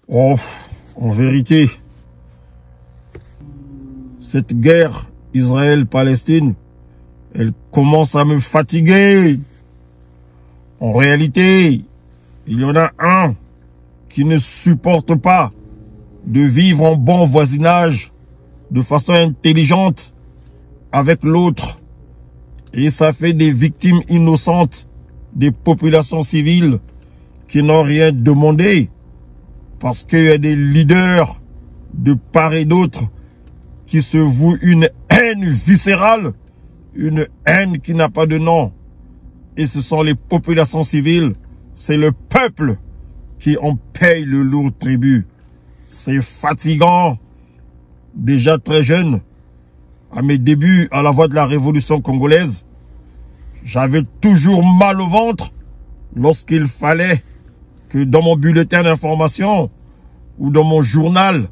Oh, en vérité, cette guerre Israël-Palestine, elle commence à me fatiguer. En réalité, il y en a un qui ne supporte pas de vivre en bon voisinage de façon intelligente avec l'autre. Et ça fait des victimes innocentes, des populations civiles qui n'ont rien demandé. Parce qu'il y a des leaders de part et d'autre qui se vouent une haine viscérale, une haine qui n'a pas de nom. Et ce sont les populations civiles, c'est le peuple qui en paye le lourd tribut. C'est fatigant. Déjà très jeune, à mes débuts à la voie de la révolution congolaise, j'avais toujours mal au ventre lorsqu'il fallait que dans mon bulletin d'information ou dans mon journal,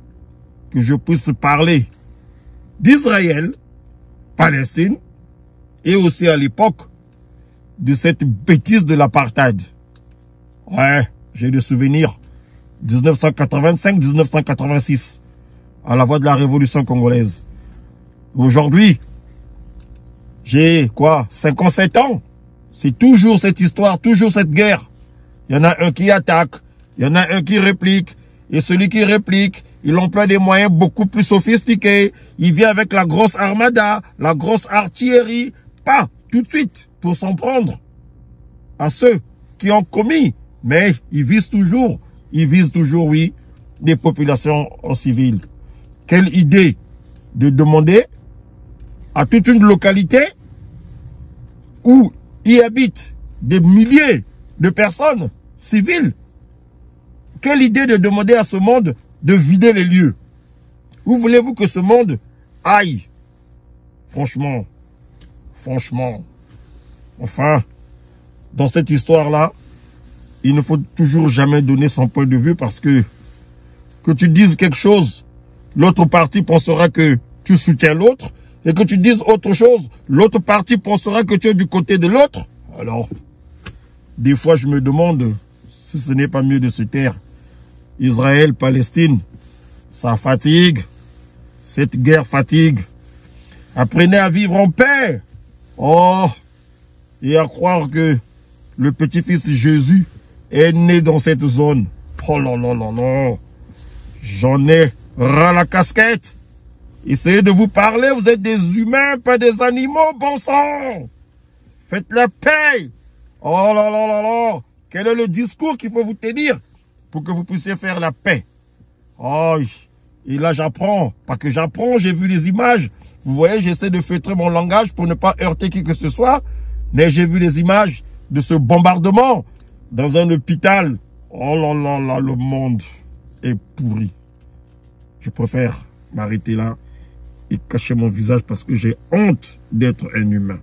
que je puisse parler d'Israël, Palestine, et aussi à l'époque de cette bêtise de l'apartheid. Ouais, j'ai des souvenirs. 1985-1986, à la voie de la révolution congolaise. Aujourd'hui, j'ai quoi, 57 ans. C'est toujours cette histoire, toujours cette guerre. Il y en a un qui attaque, il y en a un qui réplique, et celui qui réplique, il emploie des moyens beaucoup plus sophistiqués. Il vient avec la grosse armada, la grosse artillerie, pas tout de suite pour s'en prendre à ceux qui ont commis. Mais ils visent toujours, oui, des populations civiles. Quelle idée de demander à toute une localité où y habitent des milliers de personnes civiles. Quelle idée de demander à ce monde de vider les lieux. Où voulez-vous que ce monde aille? Franchement. Enfin, dans cette histoire-là, il ne faut toujours jamais donner son point de vue parce que tu dises quelque chose, l'autre partie pensera que tu soutiens l'autre, et que tu dises autre chose, l'autre partie pensera que tu es du côté de l'autre. Alors, des fois je me demande si ce n'est pas mieux de se taire. Israël, Palestine, ça fatigue, cette guerre fatigue. Apprenez à vivre en paix. Oh, et à croire que le petit-fils de Jésus est né dans cette zone. Oh là là là là. J'en ai ras la casquette. Essayez de vous parler, vous êtes des humains, pas des animaux, bon sang. Faites la paix. Oh là là là là. Quel est le discours qu'il faut vous tenir pour que vous puissiez faire la paix? Oh, et là j'apprends. Pas que j'apprends, j'ai vu les images. Vous voyez, j'essaie de feutrer mon langage pour ne pas heurter qui que ce soit. Mais j'ai vu les images de ce bombardement dans un hôpital. Oh là là là, le monde est pourri. Je préfère m'arrêter là et cacher mon visage parce que j'ai honte d'être un humain.